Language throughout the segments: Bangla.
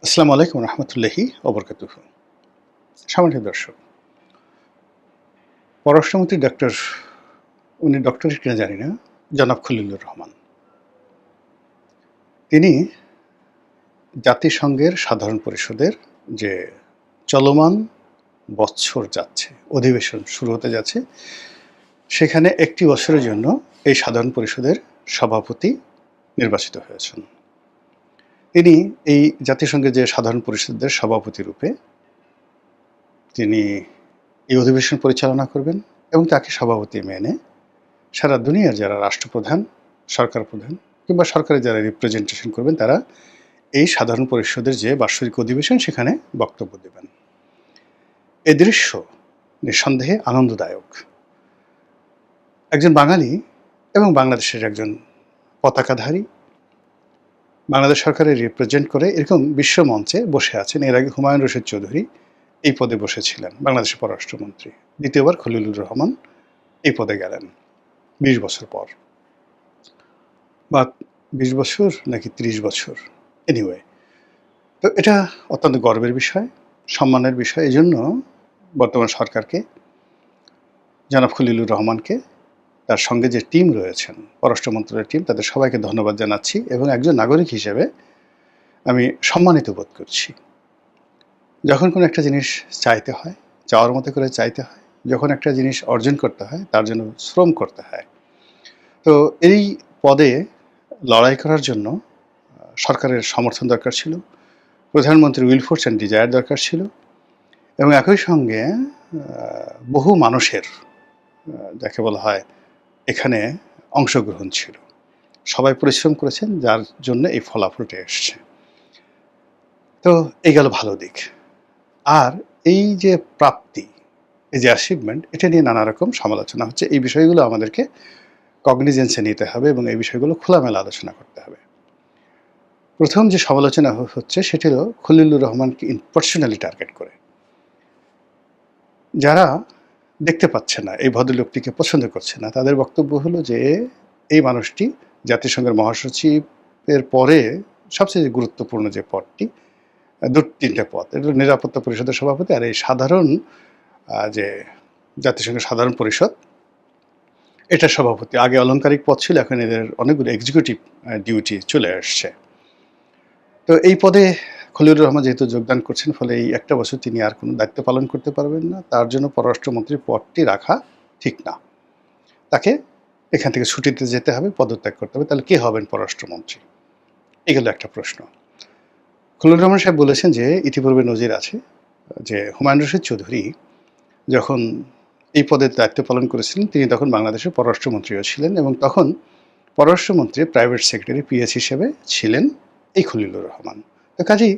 আসসালামু আলাইকুম রহমতুল্লাহি ওবরকাতুহু। সম্মানিত দর্শক, পররাষ্ট্রমন্ত্রী উনি ডক্টরেট কিনা জানি না, জনাব খলিলুর রহমান। তিনি জাতিসংঘের সাধারণ পরিষদের যে চলমান বৎসর যাচ্ছে, অধিবেশন শুরু হতে যাচ্ছে, সেখানে একটি বছরের জন্য এই সাধারণ পরিষদের সভাপতি নির্বাচিত হয়েছেন। তিনি এই জাতিসংঘের যে সাধারণ পরিষদের সভাপতি রূপে তিনি এই অধিবেশন পরিচালনা করবেন এবং তাকে সভাপতি মেনে সারা দুনিয়ার যারা রাষ্ট্রপ্রধান, সরকার প্রধান কিংবা সরকারের যারা রিপ্রেজেন্টেশন করবেন তারা এই সাধারণ পরিষদের যে বার্ষিক অধিবেশন সেখানে বক্তব্য দেবেন। এই দৃশ্য নিঃসন্দেহে আনন্দদায়ক। একজন বাঙালি এবং বাংলাদেশের একজন পতাকাধারী, বাংলাদেশ সরকারের রিপ্রেজেন্ট করে এরকম বিশ্ব মঞ্চে বসে আছেন। এর আগে হুমায়ুন রশিদ চৌধুরী এই পদে বসেছিলেন, বাংলাদেশের পররাষ্ট্রমন্ত্রী। দ্বিতীয়বার খলিলুর রহমান এই পদে গেলেন ২০ বছর পর, বা ২০ বছর নাকি ৩০ বছর, এনিওয়ে। তো এটা অত্যন্ত গর্বের বিষয়, সম্মানের বিষয়। এই জন্য বর্তমান সরকারকে, জনাব খলিলুর রহমানকে, তার সঙ্গে যে টিম রয়েছেন, পররাষ্ট্র মন্ত্রণালয়ের টিম, তাদের সবাইকে ধন্যবাদ জানাচ্ছি এবং একজন নাগরিক হিসেবে আমি সম্মানিত বোধ করছি। যখন কোনো একটা জিনিস চাইতে হয়, চাওয়ার মতো করে চাইতে হয়, যখন একটা জিনিস অর্জন করতে হয় তার জন্য শ্রম করতে হয়। তো এই পদে লড়াই করার জন্য সরকারের সমর্থন দরকার ছিল, প্রধানমন্ত্রীর উইল ফোর্স অ্যান্ড ডিজায়ার দরকার ছিল এবং একই সঙ্গে বহু মানুষের যাকে বলা হয় এখানে অংশগ্রহণ ছিল। সবাই পরিশ্রম করেছেন, যার জন্য এই ফলাফলটা এসছে। তো এই গেল ভালো দিক। আর এই যে প্রাপ্তি, এই যে অ্যাচিভমেন্ট, এটা নিয়ে নানা রকম সমালোচনা হচ্ছে। এই বিষয়গুলো আমাদেরকে কগনিজেন্সে নিতে হবে এবং এই বিষয়গুলো খোলামেলা আলোচনা করতে হবে। প্রথম যে সমালোচনা হচ্ছে সেটি হলো খলিলুর রহমানকে পার্সোনালি টার্গেট করে। যারা দেখতে পাচ্ছে না, এই ভদ্রলোকটিকে পছন্দ করছে না, তাদের বক্তব্য হলো যে এই মানুষটি জাতিসংঘের মহাসচিবের পরে সবচেয়ে গুরুত্বপূর্ণ যে পদটি, ২-৩টে পদ, এটা নিরাপত্তা পরিষদের সভাপতি আর এই সাধারণ যে জাতিসংঘের সাধারণ পরিষদ, এটার সভাপতি। আগে অলংকারিক পদ ছিল, এখন এদের অনেকগুলো এক্সিকিউটিভ ডিউটি চলে আসছে। তো এই পদে খলিলুর রহমান যেহেতু যোগদান করছেন, ফলে এই একটা বছর তিনি আর কোনো দায়িত্ব পালন করতে পারবেন না। তার জন্য পররাষ্ট্রমন্ত্রীর পদটি রাখা ঠিক না। তাকে এখান থেকে ছুটিতে যেতে হবে, পদত্যাগ করতে হবে। তাহলে কে হবেন পররাষ্ট্রমন্ত্রী? এগুলো একটা প্রশ্ন। খলিলুর রহমান সাহেব বলেছেন যে ইতিপূর্বে নজির আছে যে হুমায়ুন রশিদ চৌধুরী যখন এই পদের দায়িত্ব পালন করেছিলেন, তিনি তখন বাংলাদেশের পররাষ্ট্রমন্ত্রীও ছিলেন এবং তখন পররাষ্ট্রমন্ত্রী প্রাইভেট সেক্রেটারি পিএস হিসেবে ছিলেন এই খলিলুর রহমান। তো কাজেই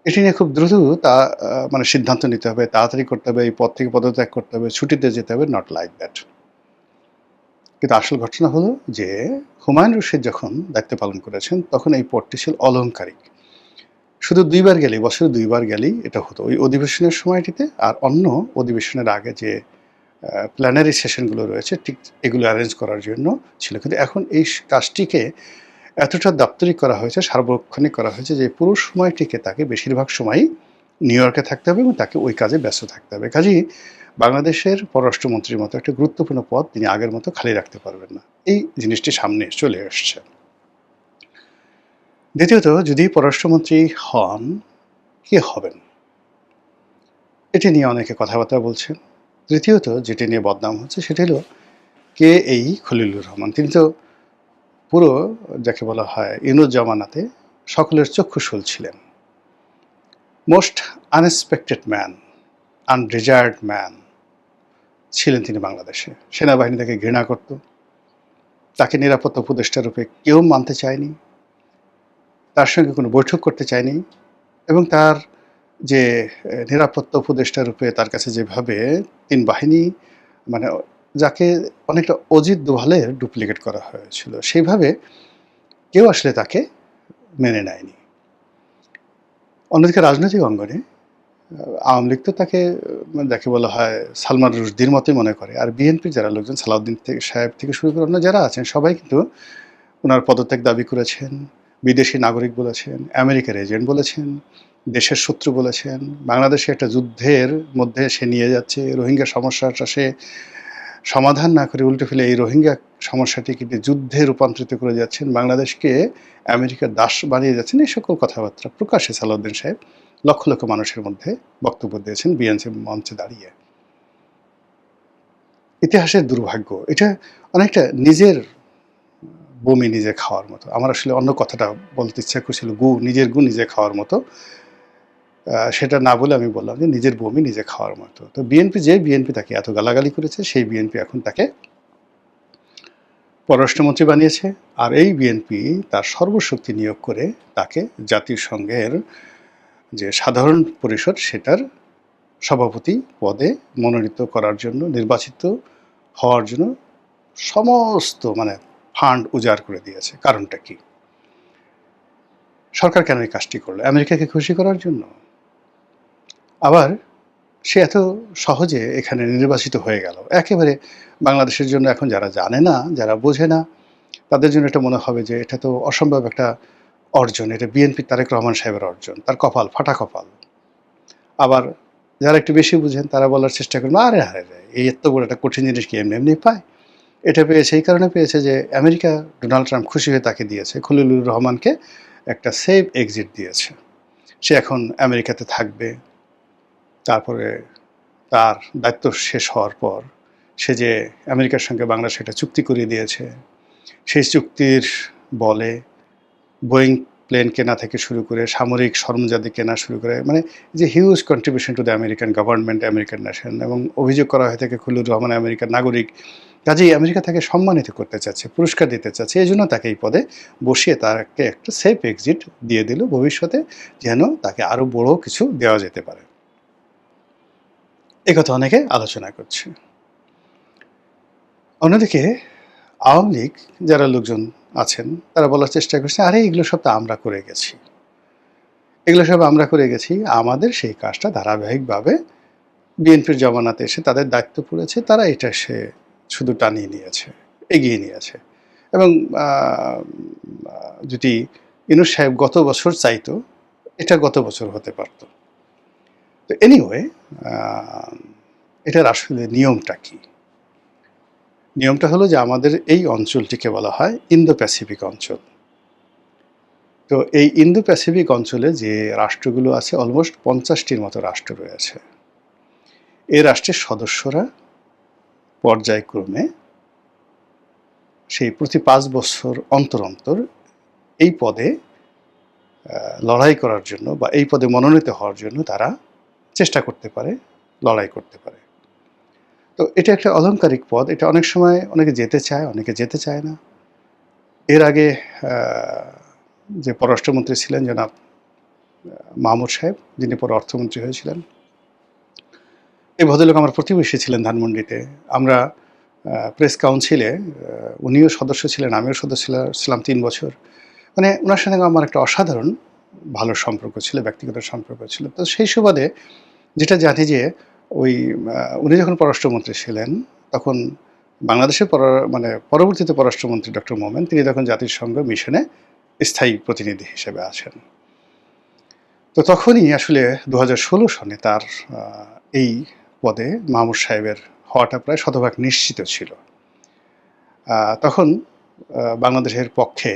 এটি নিয়ে খুব দ্রুত মানে সিদ্ধান্ত নিতে হবে, তাড়াতাড়ি করতে হবে, এই পদ থেকে পদত্যাগ করতে হবে, ছুটিতে যেতে হবে, নট লাইক দ্যাট। কিন্তু আসল ঘটনা হলো যে হুমায়ুন রশিদ যখন দায়িত্ব পালন করেছেন তখন এই পদটি ছিল অলংকারিক। শুধু ২ বার গেলেই, বছরে ২ বার গেলেই এটা হতো, ওই অধিবেশনের সময়টিতে আর অন্য অধিবেশনের আগে যে প্ল্যানারি সেশনগুলো রয়েছে ঠিক এগুলো অ্যারেঞ্জ করার জন্য ছিল। কিন্তু এখন এই কাজটিকে এতটা দাপ্তরিক করা হয়েছে, সার্বক্ষণিক করা হয়েছে যে পুরো সময়টিকে তাকে বেশিরভাগ সময়ই নিউ ইয়র্কে থাকতে হবে এবং তাকে ওই কাজে ব্যস্ত থাকতে হবে। কাজেই বাংলাদেশের পররাষ্ট্রমন্ত্রীর মতো একটা গুরুত্বপূর্ণ পদ তিনি আগের মতো খালি রাখতে পারবেন না। এই জিনিসটি সামনে চলে আসছে। দ্বিতীয়ত, যদি পররাষ্ট্রমন্ত্রী হন, কে হবেন? এটি নিয়ে অনেকে কথাবার্তা বলছেন। তৃতীয়ত, যেটি নিয়ে বদনাম হচ্ছে সেটি হলো কে এই খলিলুর রহমান। তিনি তো পুরো যাকে বলা হয় ইউনুস জামানাতে সকলের চক্ষুশূল ছিলেন। মোস্ট আনএক্সপেক্টেড ম্যান, আনডিজায়ার্ড ম্যান ছিলেন তিনি বাংলাদেশে। সেনাবাহিনী তাকে ঘৃণা করত, তাকে নিরাপত্তা উপদেষ্টা রূপে কেউ মানতে চায়নি, তার সঙ্গে কোনো বৈঠক করতে চায়নি এবং তার যে নিরাপত্তা উপদেষ্টা রূপে তার কাছে যেভাবে ৩ বাহিনী, মানে যাকে অনেকটা অজিত দোভালের ডুপ্লিকেট করা হয়েছিল, সেইভাবে কেউ আসলে তাকে মেনে নেয়নি। অন্যদিকে রাজনৈতিক অঙ্গনে আওয়ামী লীগ তো তাকে যাকে বলা হয় সালমান রুশদির মতোই মনে করে, আর বিএনপির যারা লোকজন, সালাউদ্দিন সাহেব থেকে শুরু করে অন্য যারা আছেন সবাই কিন্তু ওনার পদত্যাগ দাবি করেছেন, বিদেশি নাগরিক বলেছেন, আমেরিকার এজেন্ট বলেছেন, দেশের শত্রু বলেছেন, বাংলাদেশে একটা যুদ্ধের মধ্যে সে নিয়ে যাচ্ছে, রোহিঙ্গা সমস্যাটা সে সমাধান না করে উল্টে ফেলে এই রোহিঙ্গা সমস্যাটিকে যুদ্ধে রূপান্তরিত করে যাচ্ছেন, বাংলাদেশকে আমেরিকার দাস বানিয়ে যাচ্ছেন, এই সকল কথাবার্তা প্রকাশ্যে সালাউদ্দিন সাহেব লক্ষ লক্ষ মানুষের মধ্যে বক্তব্য দিয়েছেন বিএনপি মঞ্চে দাঁড়িয়ে। ইতিহাসের দুর্ভাগ্য, এটা অনেকটা নিজের বমি নিজে খাওয়ার মতো। আমার আসলে অন্য কথাটা বলতে ইচ্ছা করছিল, নিজের গু নিজে খাওয়ার মতো। সেটা না বলে আমি বললাম যে নিজের বমি নিজে খাওয়ার মতো। তো বিএনপি তাকে এত গালাগালি করেছে, সেই বিএনপি এখন তাকে পররাষ্ট্রমন্ত্রী বানিয়েছে। আর এই বিএনপি তার সর্বশক্তি নিয়োগ করে তাকে জাতিসংঘের যে সাধারণ পরিষদ সেটার সভাপতি পদে মনোনীত করার জন্য, নির্বাচিত হওয়ার জন্য সমস্ত ফান্ড উজাড় করে দিয়েছে। কারণটা কি? সরকার কেন এই কাজটি করলো? আমেরিকাকে খুশি করার জন্য? আবার সে এত সহজে এখানে নির্বাচিত হয়ে গেল, একেবারে বাংলাদেশের জন্য এখন যারা জানে না, যারা বোঝে না, তাদের জন্য এটা মনে হবে যে এটা তো অসম্ভব একটা অর্জন, এটা বিএনপি তারেক রহমান সাহেবের অর্জন, তার কপাল, ফাটা কপাল। আবার যারা একটু বেশি বুঝেন তারা বলার চেষ্টা করেন, আরে আরে এই এত বড় একটা কঠিন জিনিস কি এমনি এমনি পায়? এটা পেয়েছে এই কারণে পেয়েছে যে আমেরিকা, ডোনাল্ড ট্রাম্প খুশি হয়ে তাকে দিয়েছে, খলিলুর রহমানকে একটা সেফ এক্সিট দিয়েছে। সে এখন আমেরিকাতে থাকবে। তারপরে তার দায়িত্ব শেষ হওয়ার পর সে যে আমেরিকার সঙ্গে বাংলাদেশ একটা চুক্তি করিয়ে দিয়েছে, সেই চুক্তির বলে বোয়িং প্লেন কেনা থেকে শুরু করে সামরিক সরঞ্জাদি কেনা শুরু করে, যে huge contribution to the American government, American nation, এবং অভিযোগ করা হয়ে থাকে খলিলুর রহমান আমেরিকার নাগরিক। কাজেই আমেরিকা তাকে সম্মানিত করতে চাচ্ছে, পুরস্কার দিতে চাচ্ছে, এই জন্য তাকে এই পদে বসিয়ে তাকে একটা সেফ এক্সিট দিয়ে দিল, ভবিষ্যতে যেন তাকে আরও বড় কিছু দেওয়া যেতে পারে। এ কথা অনেকে আলোচনা করছে। অন্যদিকে আওয়ামী লীগ যারা লোকজন আছেন তারা বলার চেষ্টা করছে, আরে এগুলো সব তো আমরা করে গেছি, এগুলো সব আমরা করে গেছি, আমাদের সেই কাজটা ধারাবাহিকভাবে বিএনপির জমানাতে এসে তাদের দায়িত্ব পড়েছে, তারা এটা সে শুধু টানিয়ে নিয়েছে, এগিয়ে নিয়েছে। এবং যদি ইউনূস সাহেব গত বছর চাইতো, এটা গত বছর হতে পারত। তো এনিওয়ে, এটার আসলে নিয়মটা কি? নিয়মটা হলো যে আমাদের এই অঞ্চলটিকে বলা হয় ইন্দো প্যাসিফিক অঞ্চল। তো এই ইন্দো প্যাসিফিক অঞ্চলে যে রাষ্ট্রগুলো আছে, অলমোস্ট 50টির মতো রাষ্ট্র রয়েছে। এই রাষ্ট্রের সদস্যরা পর্যায়ক্রমে সেই প্রতি 5 বছর অন্তর অন্তর এই পদে লড়াই করার জন্য বা এই পদে মনোনীত হওয়ার জন্য তারা চেষ্টা করতে পারে, লড়াই করতে পারে। তো এটা একটা অলংকারিক পদ, এটা অনেক সময় অনেকে যেতে চায়, অনেকে যেতে চায় না। এর আগে যে পররাষ্ট্রমন্ত্রী ছিলেন জনাব মাহমুদ সাহেব, যিনি পরে অর্থমন্ত্রী হয়েছিলেন, এই ভদ্রলোক আমার প্রতিবেশী ছিলেন ধানমন্ডিতে। আমরা প্রেস কাউন্সিলে, উনিও সদস্য ছিলেন, আমিও সদস্য ছিলাম 3 বছর। ওনার সঙ্গে আমার একটা অসাধারণ ভালো সম্পর্ক ছিল, ব্যক্তিগত সম্পর্ক ছিল। তো সেই সুবাদে যেটা জানি যে উনি যখন পররাষ্ট্রমন্ত্রী ছিলেন তখন বাংলাদেশের পরবর্তীতে পররাষ্ট্রমন্ত্রী ডক্টর মোমেন, তিনি তখন জাতিসংঘ মিশনে স্থায়ী প্রতিনিধি হিসেবে আছেন। তো তখনই আসলে 2016 সনে তার এই পদে মাহমুদ সাহেবের হওয়াটা প্রায় শতভাগ নিশ্চিত ছিল। তখন বাংলাদেশের পক্ষে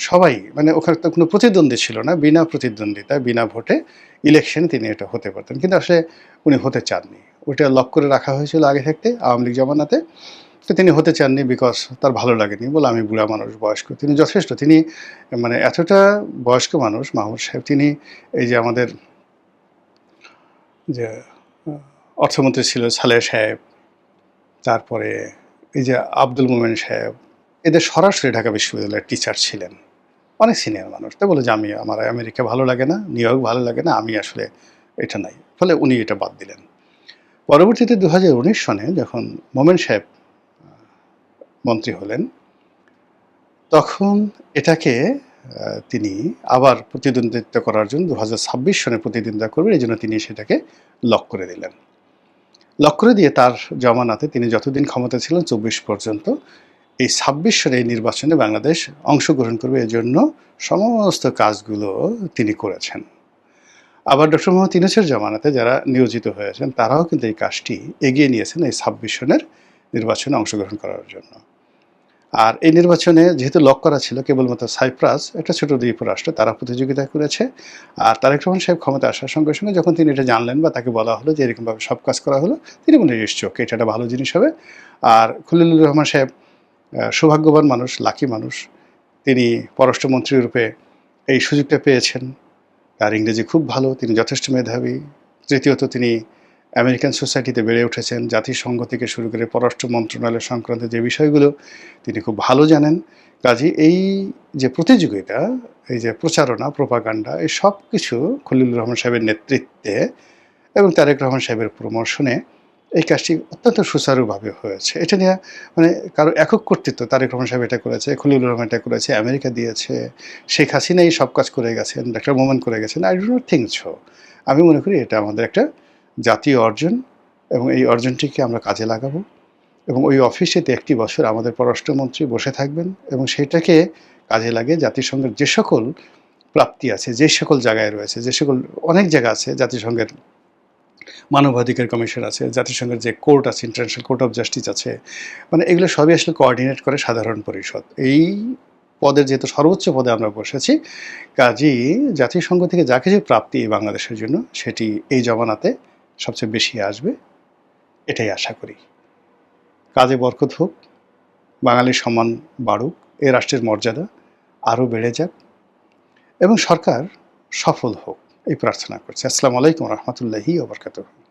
সবাই, ওখানে তো কোনো প্রতিদ্বন্দ্বী ছিল না, বিনা প্রতিদ্বন্দ্বিতায় বিনা ভোটে ইলেকশনে তিনি এটা হতে পারতেন, কিন্তু আসলে উনি হতে চাননি। ওইটা লক করে রাখা হয়েছিল আগে থাকতে আওয়ামী লীগ জমানাতে। তো তিনি হতে চাননি, বিকজ তার ভালো লাগেনি, বলে আমি বুড়া মানুষ, বয়স্ক। তিনি যথেষ্ট, তিনি এতটা বয়স্ক মানুষ মাহমুদ সাহেব, তিনি এই যে আমাদের যে অর্থমন্ত্রী ছিল সালেহ সাহেব, তারপরে এই যে আব্দুল মোমেন সাহেব, এদের সরাসরি ঢাকা বিশ্ববিদ্যালয়ের টিচার ছিলেন, অনেক সিনিয়র মানুষ। তো বলে যে আমার আমেরিকা ভালো লাগে না, নিউ ইয়র্ক ভালো লাগে না, আমি আসলে এটা নাই। ফলে উনি এটা বাদ দিলেন। পরবর্তীতে 2019 সনে যখন মোমেন সাহেব মন্ত্রী হলেন, তখন এটাকে তিনি আবার প্রতিদ্বন্দ্বিতা করার জন্য 2026 সনে প্রতিদ্বন্দ্বিতা করবেন, এই জন্য তিনি সেটাকে লক করে দিলেন। লক করে দিয়ে তার জমানাতে তিনি যতদিন ক্ষমতা ছিলেন 24 পর্যন্ত এই ২৬ সনের এই নির্বাচনে বাংলাদেশ অংশগ্রহণ করবে এজন্য সমস্ত কাজগুলো তিনি করেছেন। আবার ডক্টর মোহাম্মদ ইউনূসের জামানাতে যারা নিয়োজিত হয়েছেন তারাও কিন্তু এই কাজটি এগিয়ে নিয়েছেন এই ২৬ সনের নির্বাচনে অংশগ্রহণ করার জন্য। আর এই নির্বাচনে যেহেতু লক করা ছিল কেবলমাত্র সাইপ্রাস একটা ছোট দ্বীপ রাষ্ট্র, তারা প্রতিযোগিতা করেছে। আর তারেক রহমান সাহেব ক্ষমতা আসার সঙ্গে সঙ্গে যখন তিনি এটা জানলেন বা তাকে বলা হলো যে এরকমভাবে সব কাজ করা হলো, তিনি বললেন নিশ্চয় এটা একটা ভালো জিনিস হবে। আর খলিলুর রহমান সাহেব সৌভাগ্যবান মানুষ, লাকি মানুষ, তিনি পররাষ্ট্রমন্ত্রী রূপে এই সুযোগটা পেয়েছেন। তার ইংরেজি খুব ভালো, তিনি যথেষ্ট মেধাবী। তৃতীয়ত তিনি আমেরিকান সোসাইটিতে বেড়ে উঠেছেন, জাতিসংঘ থেকে শুরু করে পররাষ্ট্র মন্ত্রণালয় সংক্রান্ত যে বিষয়গুলো তিনি খুব ভালো জানেন। কাজেই এই যে প্রতিযোগিতা, এই যে প্রচারণা, প্রোপাগান্ডা, এই সব কিছু খলিলুর রহমান সাহেবের নেতৃত্বে এবং তারেক রহমান সাহেবের প্রমোশনে এই কাজটি অত্যন্ত সুচারুভাবে হয়েছে। এটা নিয়ে মানে কারো একক কর্তৃত্ব, তারেক রহমান সাহেব এটা করেছে, খলিলুর রহমান এটা করেছে, আমেরিকা দিয়েছে, শেখ হাসিনা এই সব কাজ করে গেছেন, ডক্টর মোমেন করে গেছেন, I do not think so. আমি মনে করি এটা আমাদের একটা জাতীয় অর্জন এবং এই অর্জনটিকে আমরা কাজে লাগাবো এবং ওই অফিসেতে একটি বছর আমাদের পররাষ্ট্রমন্ত্রী বসে থাকবেন এবং সেটাকে কাজে লাগিয়ে জাতিসংঘের যে সকল প্রাপ্তি আছে, যে সকল জায়গায় রয়েছে, যে সকল অনেক জায়গা আছে, জাতিসংঘের মানবাধিকার কমিশন আছে, জাতিসংঘের যে কোর্ট আছে, ইন্টারন্যাশনাল কোর্ট অফ জাস্টিস আছে, মানে এগুলো সবই আসলে কোঅর্ডিনেট করে সাধারণ পরিষদ। এই পদের যেহেতু সর্বোচ্চ পদে আমরা বসেছি, কাজেই জাতিসংঘ থেকে যা কিছু প্রাপ্তি বাংলাদেশের জন্য সেটি এই জমানাতে সবচেয়ে বেশি আসবে, এটাই আশা করি। কাজে বরকত হোক, বাঙালির সম্মান বাড়ুক, এ রাষ্ট্রের মর্যাদা আরও বেড়ে যাক এবং সরকার সফল হোক, এই প্রার্থনা করছি। আসসালামু আলাইকুম রহমতুল্লাহি ওয়া বারাকাতুহু।